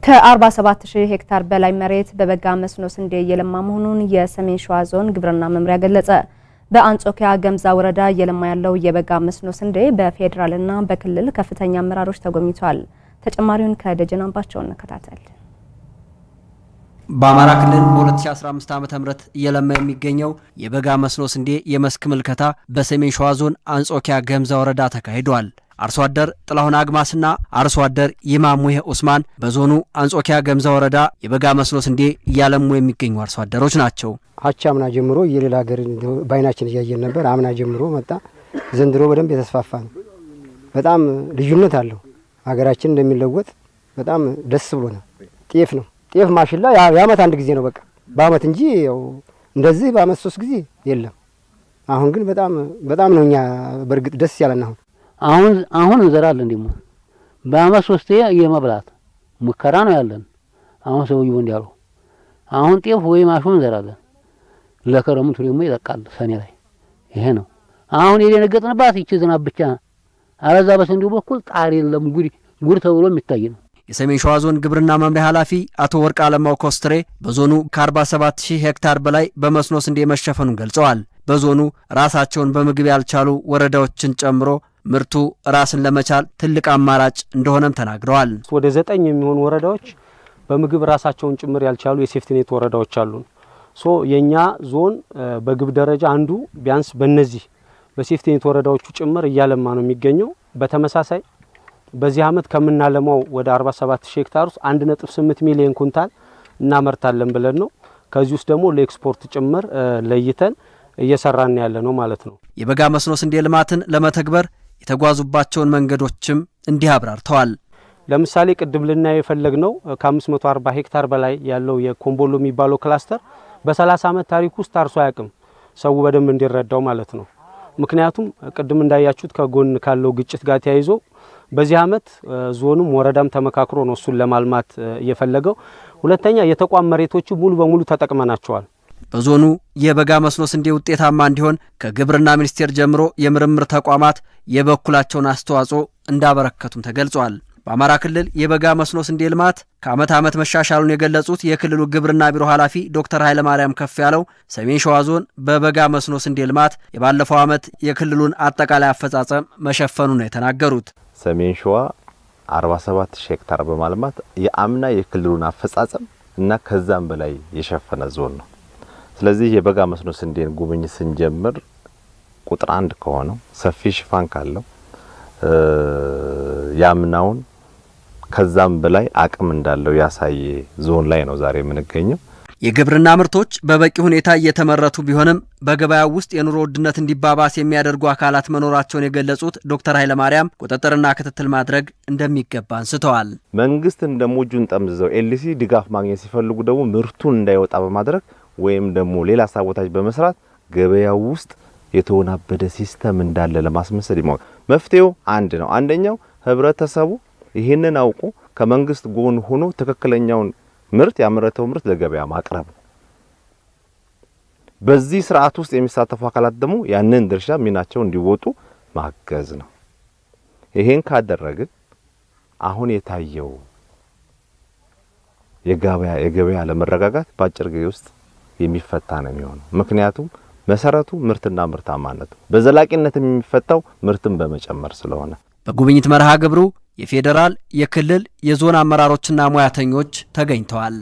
ከ47000 ሄክታር በላይ መሬት በበጋ መስኖ ስንዴ የለማ መሆኑን የሰሜን ሸዋ ዞን ግብርና መምሪያ ገለጸ። በአንጾኪያ ገምዛ ወረዳ የለማ ያለው የበጋ መስኖ ስንዴ በፌደራልና በክልል ከፍተኛ አመራሮች ተጎብኝቷል። ተጨማሪውን ከደጀን አምባቸው እንከታተል። በአማራ ክልል በ2015 ዓ.ም የለማ የሚገኘው የበጋ መስኖ ስንዴ የመስክ ምልከታ በሰሜን ሸዋ ዞን አንጾኪያ ገምዛ ወረዳ ተካሂዷል። አርሶ አደር ጥላሁን አግማስና አርሶ አደር ይማሙህ ኡስማን በዞኑ አንጾኪያ ገምዛ ወረዳ የበጋ መስኖ ስንዴ ያለሙ የሚገኙ አርሶ አደሮች ናቸው። አቻምና ጀምሮ የሌላ ሀገር ባይናችን ያያየን ነበር። አምና ጀምሮ መጣ። ዘንድሮ በደንብ የተስፋፋ ነው። በጣም ልዩነት አለው። ሀገራችን እንደሚለወጥ በጣም ደስ ብሎናል። ጤፍ ነው ጤፍ ማሽላ ያመት አንድ ጊዜ ነው በቃ በአመት እንጂ ያው እንደዚህ በአመት 3 ጊዜ የለም። አሁን ግን በጣም ነውኛ በርግጥ ደስ ያለና አሁን እንዘራለን ደሞ በአመት 3 የመብላት ሙከራ ነው ያለን። አሁን ሰውየው እንዲያሉ አሁን ጤፍ ወይ ማሽን እንዘራለን። ለከረሙት ደግሞ ይለቃል ሰኔ ላይ ይሄ ነው አሁን የደነገጥንባት ይቺ ዝናብ ብቻ አረዛ በስንዴው በኩል ጣር የለም ጉድ ተብሎ የሚታይ ነው። የሰሜን ሸዋ ዞን ግብርና መምሪያ ኃላፊ አቶ ወርቅ አለማው ኮስትሬ በዞኑ ከ47000 ሄክታር በላይ በመስኖ ስንዴ መሸፈኑን ገልጸዋል። በዞኑ ራሳቸውን በምግብ ያልቻሉ ወረዳዎችን ጨምሮ ምርቱ ራስን ለመቻል ትልቅ አማራጭ እንደሆነም ተናግረዋል። ወደ 9 የሚሆኑ ወረዳዎች በምግብ ራሳቸውን ጭምር ያልቻሉ የሴፍቲኔት ወረዳዎች አሉ። የኛ ዞን በግብ ደረጃ አንዱ ቢያንስ በእነዚህ በሴፍቲኔት ወረዳዎቹ ጭምር እያለማ ነው የሚገኘው። በተመሳሳይ በዚህ አመት ከምናለማው ወደ 47000 ሄክታር ውስጥ 1.8 ሚሊዮን ኩንታል እናመርታለን ብለን ነው። ከዚህ ውስጥ ደግሞ ለኤክስፖርት ጭምር ለይተን እየሰራን ያለ ነው ማለት ነው። የበጋ መስኖ ስንዴ ልማትን ለመተግበር የተጓዙባቸውን መንገዶችም እንዲህ አብራርተዋል። ለምሳሌ ቅድም ልናየው የፈለግነው ከ540 ሄክታር በላይ ያለው የኮምቦሎ የሚባለው ክላስተር በ30 አመት ታሪክ ውስጥ ታርሶ አያውቅም። ሰው በደንብ እንዲረዳው ማለት ነው። ምክንያቱም ቅድም እንዳያችሁት ከጎን ካለው ግጭት ጋር ተያይዞ በዚህ አመት ዞኑም ወረዳም ተመካክሮ ነው እሱን ለማልማት የፈለገው። ሁለተኛ የተቋም መሬቶቹ ሙሉ በሙሉ ተጠቅመናቸዋል። በዞኑ የበጋ መስኖ ስንዴ ውጤታማ እንዲሆን ከግብርና ሚኒስቴር ጀምሮ የምርምር ተቋማት የበኩላቸውን አስተዋጽኦ እንዳበረከቱም ተገልጿል። በአማራ ክልል የበጋ መስኖ ስንዴ ልማት ከአመት ዓመት መሻሻሉን የገለጹት የክልሉ ግብርና ቢሮ ኃላፊ ዶክተር ኃይለ ማርያም ከፍያለው ሰሜን ሸዋ ዞን በበጋ መስኖ ስንዴ ልማት የባለፈው አመት የክልሉን አጠቃላይ አፈጻጸም መሸፈኑን ነው የተናገሩት። ሰሜን ሸዋ 47000 ሄክታር በማልማት የአምና የክልሉን አፈጻጸም እና ከዛም በላይ የሸፈነ ዞን ነው። ስለዚህ የበጋ መስኖ ስንዴን ጉብኝት ስንጀምር ቁጥር 1 ከሆነው ሰፊ ሽፋን ካለው ያምናውን ከዛም በላይ አቅም እንዳለው ያሳየ ዞን ላይ ነው ዛሬ የምንገኘው። የግብርና ምርቶች በበቂ ሁኔታ እየተመረቱ ቢሆንም በገበያው ውስጥ የኑሮ ውድነት እንዲባባስ የሚያደርጉ አካላት መኖራቸውን የገለጹት ዶክተር ኃይለ ማርያም ቁጥጥርና ክትትል ማድረግ እንደሚገባ አንስተዋል። መንግስት እንደሞጁን ጠምዝዘው ኤልሲ ድጋፍ ማግኘት ሲፈልጉ ደግሞ ምርቱን እንዳይወጣ በማድረግ ወይም ደግሞ ሌላ ሳቦታጅ በመስራት ገበያው ውስጥ የተወናበደ ሲስተም እንዳለ ለማስመሰል ይሞክራል። መፍትሄው አንድ ነው። አንደኛው ህብረተሰቡ ይሄንን አውቆ ከመንግስት ጎን ሆኖ ትክክለኛውን ምርት ያመረተው ምርት ለገበያ ማቅረብ። በዚህ ስርዓት ውስጥ የሚሳተፉ አካላት ደግሞ ያንን ድርሻ ሚናቸው እንዲወጡ ማገዝ ነው። ይሄን ካደረግን አሁን የታየው የገበያ ለመረጋጋት ባጭር ጊዜ ውስጥ የሚፈታ ነው የሚሆነው። ምክንያቱም መሰረቱ ምርትና ምርታማነት በዘላቂነት የሚፈታው ምርትን በመጨመር ስለሆነ በጉብኝት መርሃ ግብሩ የፌደራል የክልል የዞን አመራሮችና ሙያተኞች ተገኝተዋል።